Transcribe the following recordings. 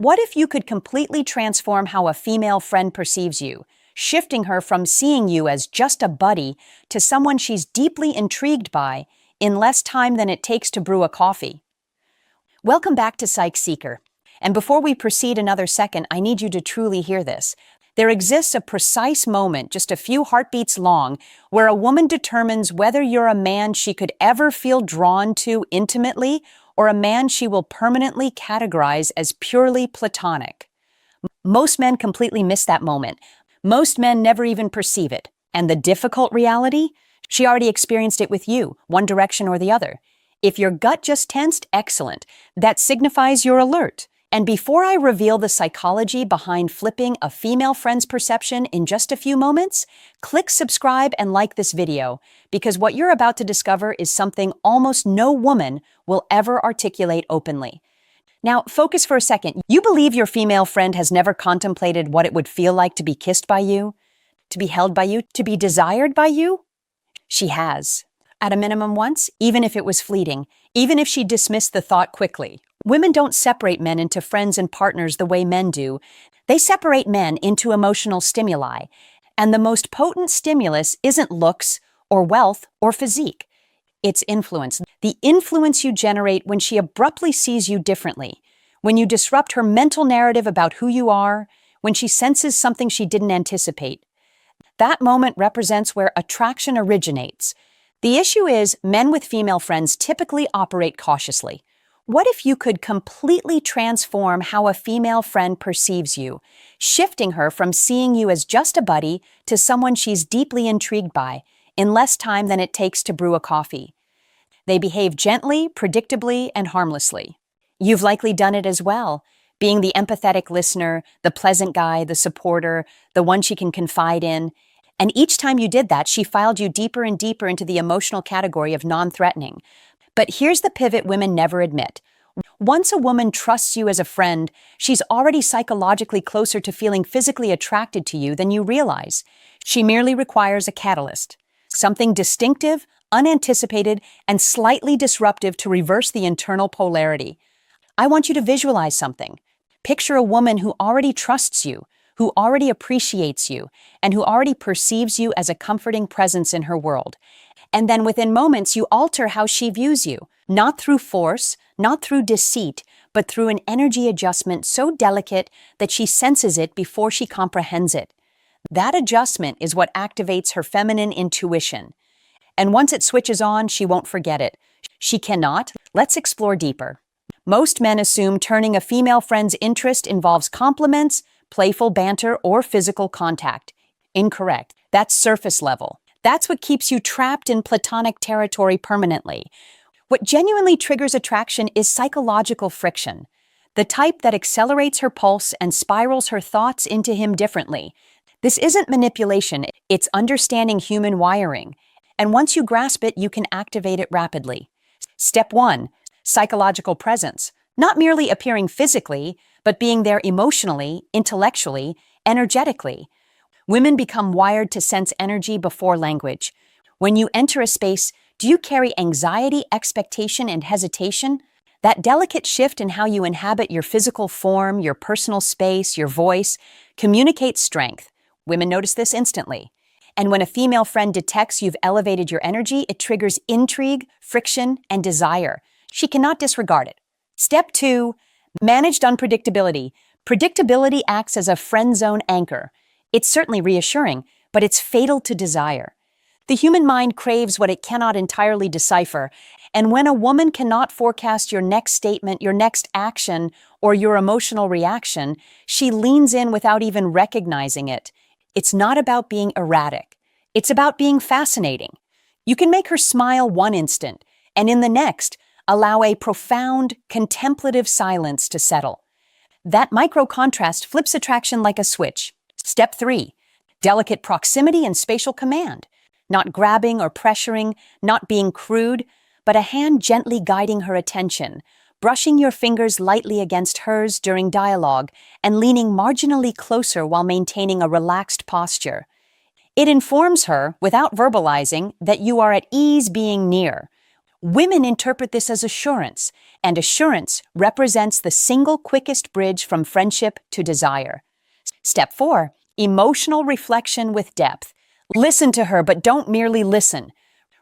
What if you could completely transform how a female friend perceives you, shifting her from seeing you as just a buddy to someone she's deeply intrigued by in less time than it takes to brew a coffee? Welcome back to Psych Seeker. And before we proceed another second, I need you to truly hear this. There exists a precise moment, just a few heartbeats long, where a woman determines whether you're a man she could ever feel drawn to intimately or a man she will permanently categorize as purely platonic. Most men completely miss that moment. Most men never even perceive it. And the difficult reality? She already experienced it with you, one direction or the other. If your gut just tensed, excellent. That signifies you're alert. And before I reveal the psychology behind flipping a female friend's perception in just a few moments, click subscribe and like this video, because what you're about to discover is something almost no woman will ever articulate openly. Now, focus for a second. You believe your female friend has never contemplated what it would feel like to be kissed by you, to be held by you, to be desired by you? She has. At a minimum once, even if it was fleeting, even if she dismissed the thought quickly. Women don't separate men into friends and partners the way men do. They separate men into emotional stimuli. And the most potent stimulus isn't looks or wealth or physique. It's influence. The influence you generate when she abruptly sees you differently, when you disrupt her mental narrative about who you are, when she senses something she didn't anticipate. That moment represents where attraction originates. The issue is, men with female friends typically operate cautiously. What if you could completely transform how a female friend perceives you, shifting her from seeing you as just a buddy to someone she's deeply intrigued by, in less time than it takes to brew a coffee? They behave gently, predictably, and harmlessly. You've likely done it as well, being the empathetic listener, the pleasant guy, the supporter, the one she can confide in. And each time you did that, she filed you deeper and deeper into the emotional category of non-threatening. But here's the pivot women never admit. Once a woman trusts you as a friend, she's already psychologically closer to feeling physically attracted to you than you realize. She merely requires a catalyst, something distinctive, unanticipated, and slightly disruptive to reverse the internal polarity. I want you to visualize something. Picture a woman who already trusts you, who already appreciates you, and who already perceives you as a comforting presence in her world. And then within moments, you alter how she views you, not through force, not through deceit, but through an energy adjustment so delicate that she senses it before she comprehends it. That adjustment is what activates her feminine intuition. And once it switches on, she won't forget it. She cannot. Let's explore deeper. Most men assume turning a female friend's interest involves compliments, playful banter, or physical contact. Incorrect. That's surface level. That's what keeps you trapped in platonic territory permanently. What genuinely triggers attraction is psychological friction, the type that accelerates her pulse and spirals her thoughts into him differently. This isn't manipulation, it's understanding human wiring. And once you grasp it, you can activate it rapidly. Step 1, psychological presence. Not merely appearing physically, but being there emotionally, intellectually, energetically. Women become wired to sense energy before language. When you enter a space, do you carry anxiety, expectation, and hesitation? That delicate shift in how you inhabit your physical form, your personal space, your voice, communicates strength. Women notice this instantly. And when a female friend detects you've elevated your energy, it triggers intrigue, friction, and desire. She cannot disregard it. Step 2, managed unpredictability. Predictability acts as a friend zone anchor. It's certainly reassuring, but it's fatal to desire. The human mind craves what it cannot entirely decipher, and when a woman cannot forecast your next statement, your next action, or your emotional reaction, she leans in without even recognizing it. It's not about being erratic. It's about being fascinating. You can make her smile one instant, and in the next, allow a profound, contemplative silence to settle. That micro-contrast flips attraction like a switch. Step 3, delicate proximity and spatial command. Not grabbing or pressuring, not being crude, but a hand gently guiding her attention, brushing your fingers lightly against hers during dialogue, and leaning marginally closer while maintaining a relaxed posture. It informs her, without verbalizing, that you are at ease being near. Women interpret this as assurance, and assurance represents the single quickest bridge from friendship to desire. Step 4. Emotional reflection with depth. Listen to her, but don't merely listen.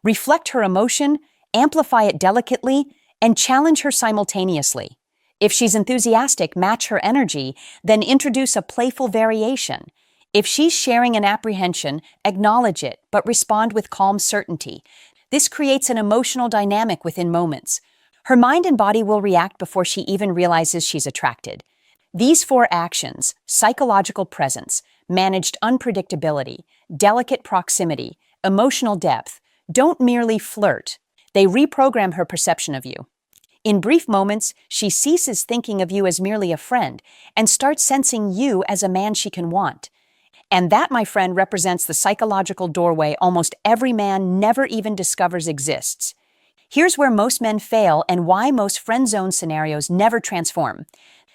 Reflect her emotion, amplify it delicately, and challenge her simultaneously. If she's enthusiastic, match her energy, then introduce a playful variation. If she's sharing an apprehension, acknowledge it, but respond with calm certainty. This creates an emotional dynamic within moments. Her mind and body will react before she even realizes she's attracted. These 4 actions, psychological presence, managed unpredictability, delicate proximity, emotional depth, don't merely flirt. They reprogram her perception of you. In brief moments, she ceases thinking of you as merely a friend and starts sensing you as a man she can want. And that, my friend, represents the psychological doorway almost every man never even discovers exists. Here's where most men fail and why most friend zone scenarios never transform.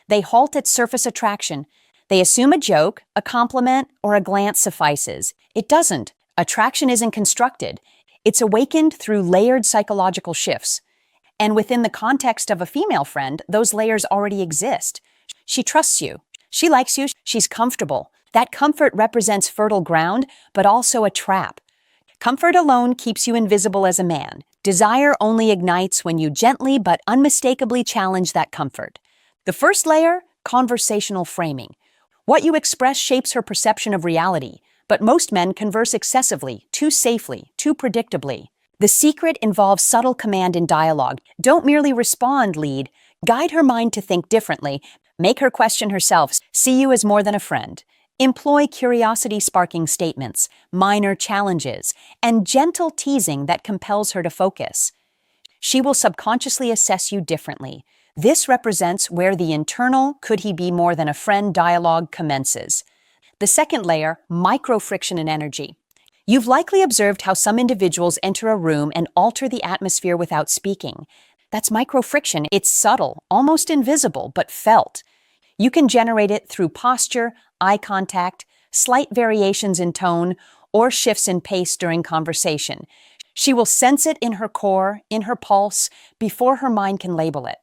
They halt at surface attraction. They assume a joke, a compliment, or a glance suffices. It doesn't. Attraction isn't constructed. It's awakened through layered psychological shifts. And within the context of a female friend, those layers already exist. She trusts you. She likes you. She's comfortable. That comfort represents fertile ground, but also a trap. Comfort alone keeps you invisible as a man. Desire only ignites when you gently but unmistakably challenge that comfort. The first layer, conversational framing. What you express shapes her perception of reality, but most men converse excessively, too safely, too predictably. The secret involves subtle command in dialogue. Don't merely respond, lead. Guide her mind to think differently. Make her question herself. See you as more than a friend. Employ curiosity-sparking statements, minor challenges, and gentle teasing that compels her to focus. She will subconsciously assess you differently. This represents where the internal "could he be more than a friend" dialogue commences. The second layer, micro-friction and energy. You've likely observed how some individuals enter a room and alter the atmosphere without speaking. That's micro-friction. It's subtle, almost invisible, but felt. You can generate it through posture, eye contact, slight variations in tone, or shifts in pace during conversation. She will sense it in her core, in her pulse, before her mind can label it.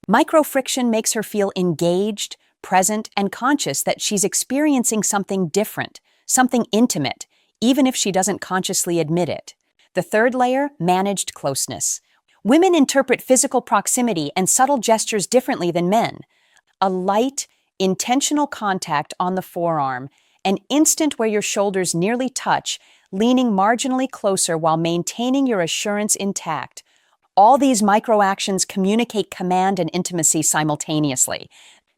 Micro-friction makes her feel engaged, present, and conscious that she's experiencing something different, something intimate, even if she doesn't consciously admit it. The third layer, managed closeness. Women interpret physical proximity and subtle gestures differently than men. A light, intentional contact on the forearm, an instant where your shoulders nearly touch, leaning marginally closer while maintaining your assurance intact. All these micro-actions communicate command and intimacy simultaneously.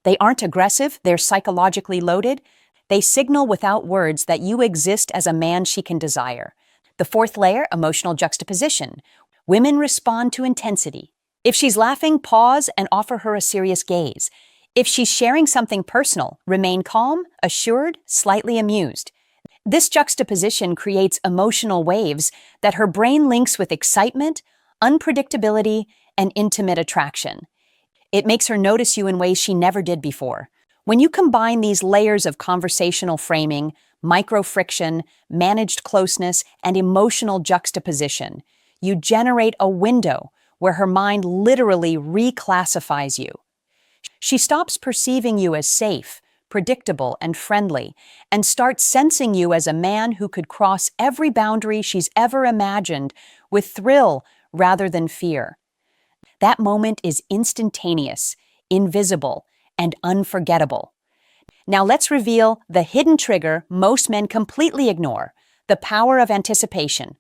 They aren't aggressive, they're psychologically loaded. They signal without words that you exist as a man she can desire. The fourth layer, emotional juxtaposition. Women respond to intensity. If she's laughing, pause and offer her a serious gaze. If she's sharing something personal, remain calm, assured, slightly amused. This juxtaposition creates emotional waves that her brain links with excitement, unpredictability, and intimate attraction. It makes her notice you in ways she never did before. When you combine these layers of conversational framing, micro-friction, managed closeness, and emotional juxtaposition, you generate a window where her mind literally reclassifies you. She stops perceiving you as safe, predictable, and friendly, and starts sensing you as a man who could cross every boundary she's ever imagined with thrill rather than fear. That moment is instantaneous, invisible, and unforgettable. Now let's reveal the hidden trigger most men completely ignore, the power of anticipation.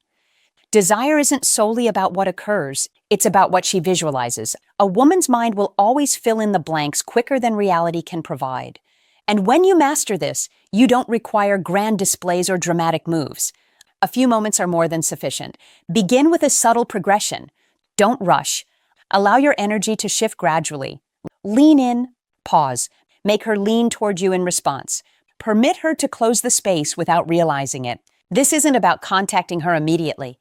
Desire isn't solely about what occurs, it's about what she visualizes. A woman's mind will always fill in the blanks quicker than reality can provide. And when you master this, you don't require grand displays or dramatic moves. A few moments are more than sufficient. Begin with a subtle progression. Don't rush. Allow your energy to shift gradually. Lean in, pause. Make her lean toward you in response. Permit her to close the space without realizing it. This isn't about contacting her immediately.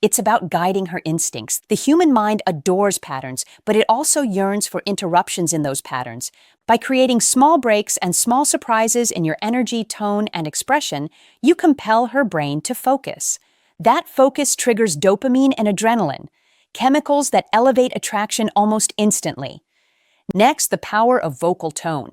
It's about guiding her instincts. The human mind adores patterns, but it also yearns for interruptions in those patterns. By creating small breaks and small surprises in your energy, tone, and expression, you compel her brain to focus. That focus triggers dopamine and adrenaline. chemicals that elevate attraction almost instantly. Next, the power of vocal tone.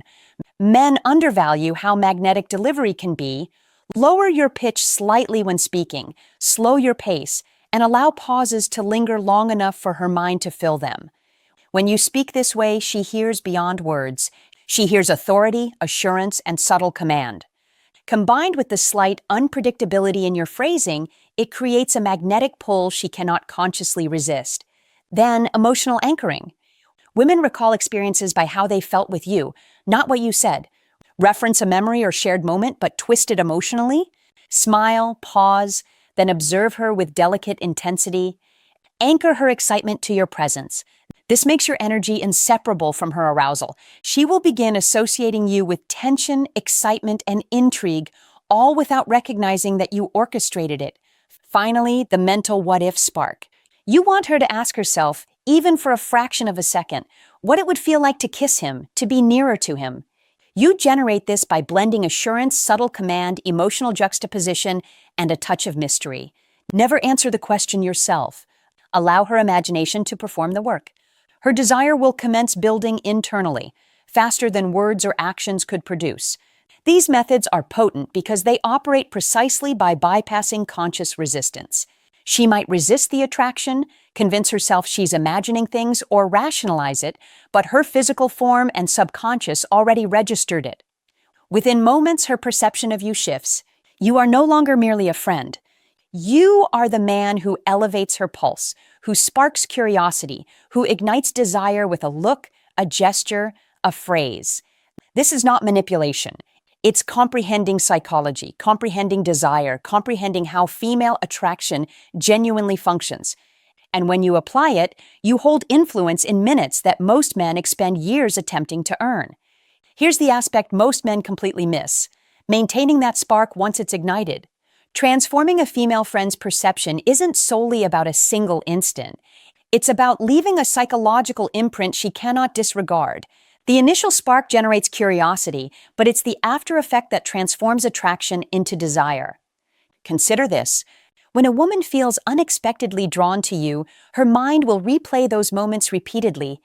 Men undervalue how magnetic delivery can be. Lower your pitch slightly when speaking, slow your pace, and allow pauses to linger long enough for her mind to fill them. When you speak this way, she hears beyond words. She hears authority, assurance, and subtle command. Combined with the slight unpredictability in your phrasing, it creates a magnetic pull she cannot consciously resist. Then, emotional anchoring. Women recall experiences by how they felt with you, not what you said. Reference a memory or shared moment, but twist it emotionally. Smile, pause, then observe her with delicate intensity. Anchor her excitement to your presence. This makes your energy inseparable from her arousal. She will begin associating you with tension, excitement, and intrigue, all without recognizing that you orchestrated it. Finally, the mental what-if spark. You want her to ask herself, even for a fraction of a second, what it would feel like to kiss him, to be nearer to him. You generate this by blending assurance, subtle command, emotional juxtaposition, and a touch of mystery. Never answer the question yourself. Allow her imagination to perform the work. Her desire will commence building internally, faster than words or actions could produce. These methods are potent because they operate precisely by bypassing conscious resistance. She might resist the attraction, convince herself she's imagining things, or rationalize it, but her physical form and subconscious already registered it. Within moments, her perception of you shifts. You are no longer merely a friend. You are the man who elevates her pulse, who sparks curiosity, who ignites desire with a look, a gesture, a phrase. This is not manipulation. It's comprehending psychology, comprehending desire, comprehending how female attraction genuinely functions. And when you apply it, you hold influence in minutes that most men expend years attempting to earn. Here's the aspect most men completely miss: maintaining that spark once it's ignited. Transforming a female friend's perception isn't solely about a single instant. It's about leaving a psychological imprint she cannot disregard. The initial spark generates curiosity, but it's the after effect that transforms attraction into desire. Consider this. When a woman feels unexpectedly drawn to you, her mind will replay those moments repeatedly.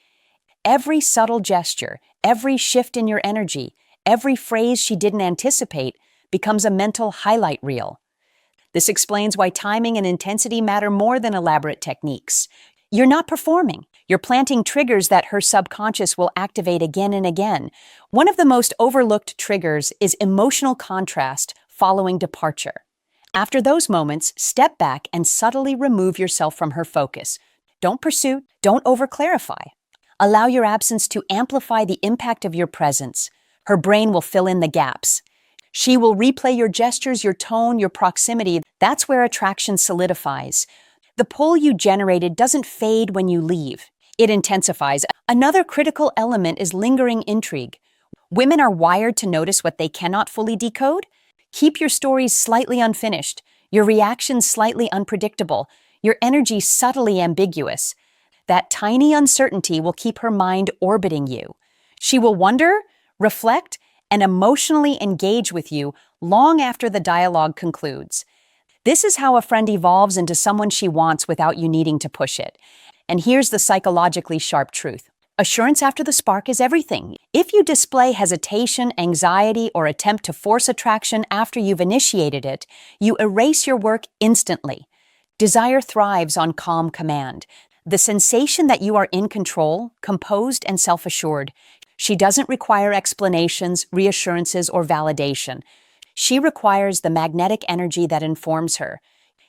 Every subtle gesture, every shift in your energy, every phrase she didn't anticipate becomes a mental highlight reel. This explains why timing and intensity matter more than elaborate techniques. You're not performing. You're planting triggers that her subconscious will activate again and again. One of the most overlooked triggers is emotional contrast following departure. After those moments, step back and subtly remove yourself from her focus. Don't pursue, don't over-clarify. Allow your absence to amplify the impact of your presence. Her brain will fill in the gaps. She will replay your gestures, your tone, your proximity. That's where attraction solidifies. The pull you generated doesn't fade when you leave. It intensifies. Another critical element is lingering intrigue. Women are wired to notice what they cannot fully decode. Keep your stories slightly unfinished, your reactions slightly unpredictable, your energy subtly ambiguous. That tiny uncertainty will keep her mind orbiting you. She will wonder, reflect, and emotionally engage with you long after the dialogue concludes. This is how a friend evolves into someone she wants without you needing to push it. And here's the psychologically sharp truth. Assurance after the spark is everything. If you display hesitation, anxiety, or attempt to force attraction after you've initiated it, you erase your work instantly. Desire thrives on calm command. The sensation that you are in control, composed, and self-assured. She doesn't require explanations, reassurances, or validation. She requires the magnetic energy that informs her.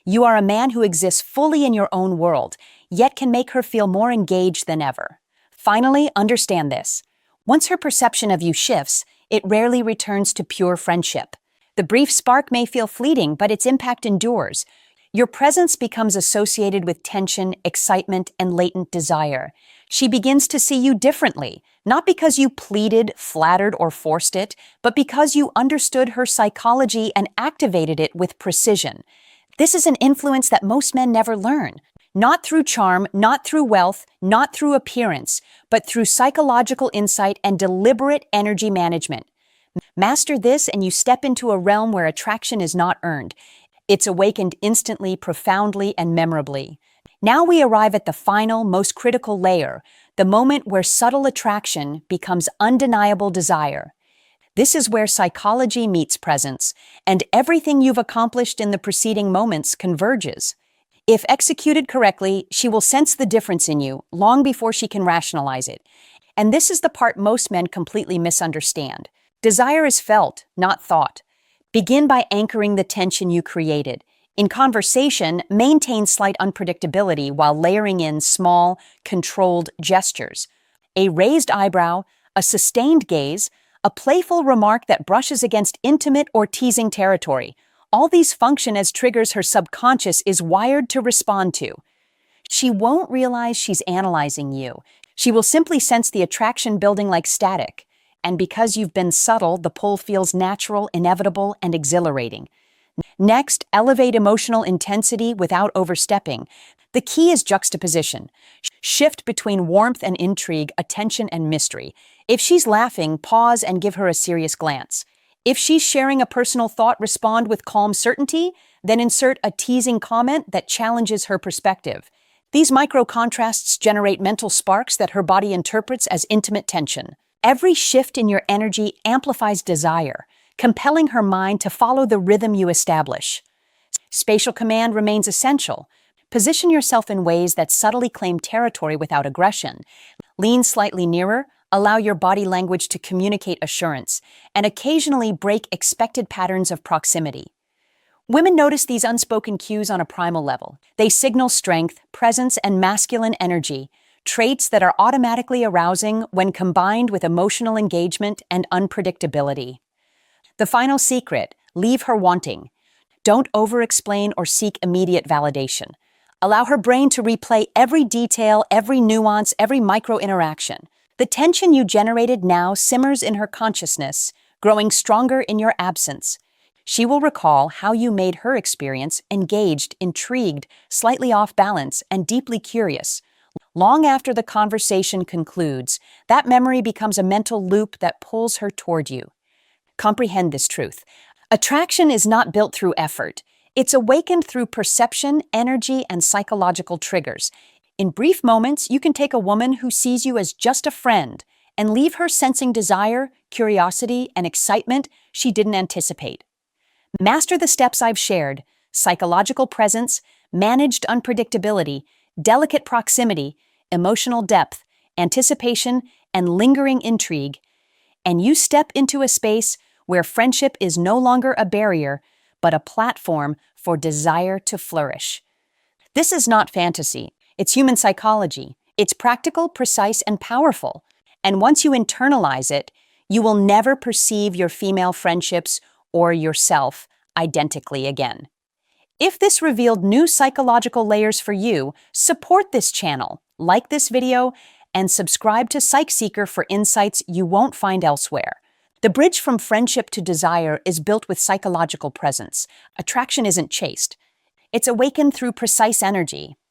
You are a man who exists fully in your own world, yet can make her feel more engaged than ever. Finally, understand this. Once her perception of you shifts, it rarely returns to pure friendship. The brief spark may feel fleeting, but its impact endures. Your presence becomes associated with tension, excitement, and latent desire. She begins to see you differently, not because you pleaded, flattered, or forced it, but because you understood her psychology and activated it with precision. This is an influence that most men never learn. Not through charm, not through wealth, not through appearance, but through psychological insight and deliberate energy management. Master this and you step into a realm where attraction is not earned. It's awakened instantly, profoundly, and memorably. Now we arrive at the final, most critical layer, the moment where subtle attraction becomes undeniable desire. This is where psychology meets presence, and everything you've accomplished in the preceding moments converges. If executed correctly, she will sense the difference in you long before she can rationalize it. And this is the part most men completely misunderstand. Desire is felt, not thought. Begin by anchoring the tension you created. In conversation, maintain slight unpredictability while layering in small, controlled gestures. A raised eyebrow, a sustained gaze, a playful remark that brushes against intimate or teasing territory. All these function as triggers her subconscious is wired to respond to. She won't realize she's analyzing you. She will simply sense the attraction building like static. And because you've been subtle, the pull feels natural, inevitable, and exhilarating. Next, elevate emotional intensity without overstepping. The key is juxtaposition. Shift between warmth and intrigue, attention and mystery. If she's laughing, pause and give her a serious glance. If she's sharing a personal thought, respond with calm certainty, then insert a teasing comment that challenges her perspective. These micro-contrasts generate mental sparks that her body interprets as intimate tension. Every shift in your energy amplifies desire, compelling her mind to follow the rhythm you establish. Spatial command remains essential. Position yourself in ways that subtly claim territory without aggression. Lean slightly nearer, allow your body language to communicate assurance, and occasionally break expected patterns of proximity. Women notice these unspoken cues on a primal level. They signal strength, presence, and masculine energy, traits that are automatically arousing when combined with emotional engagement and unpredictability. The final secret: leave her wanting. Don't over-explain or seek immediate validation. Allow her brain to replay every detail, every nuance, every micro-interaction. The tension you generated now simmers in her consciousness, growing stronger in your absence. She will recall how you made her experience engaged, intrigued, slightly off balance, and deeply curious. Long after the conversation concludes, that memory becomes a mental loop that pulls her toward you. Comprehend this truth. Attraction is not built through effort. It's awakened through perception, energy, and psychological triggers. In brief moments, you can take a woman who sees you as just a friend and leave her sensing desire, curiosity, and excitement she didn't anticipate. Master the steps I've shared: psychological presence, managed unpredictability, delicate proximity, emotional depth, anticipation, and lingering intrigue. And you step into a space where friendship is no longer a barrier, but a platform for desire to flourish. This is not fantasy. It's human psychology. It's practical, precise, and powerful. And once you internalize it, you will never perceive your female friendships or yourself identically again. If this revealed new psychological layers for you, support this channel, like this video, and subscribe to PsychSeeker for insights you won't find elsewhere. The bridge from friendship to desire is built with psychological presence. Attraction isn't chased. It's awakened through precise energy.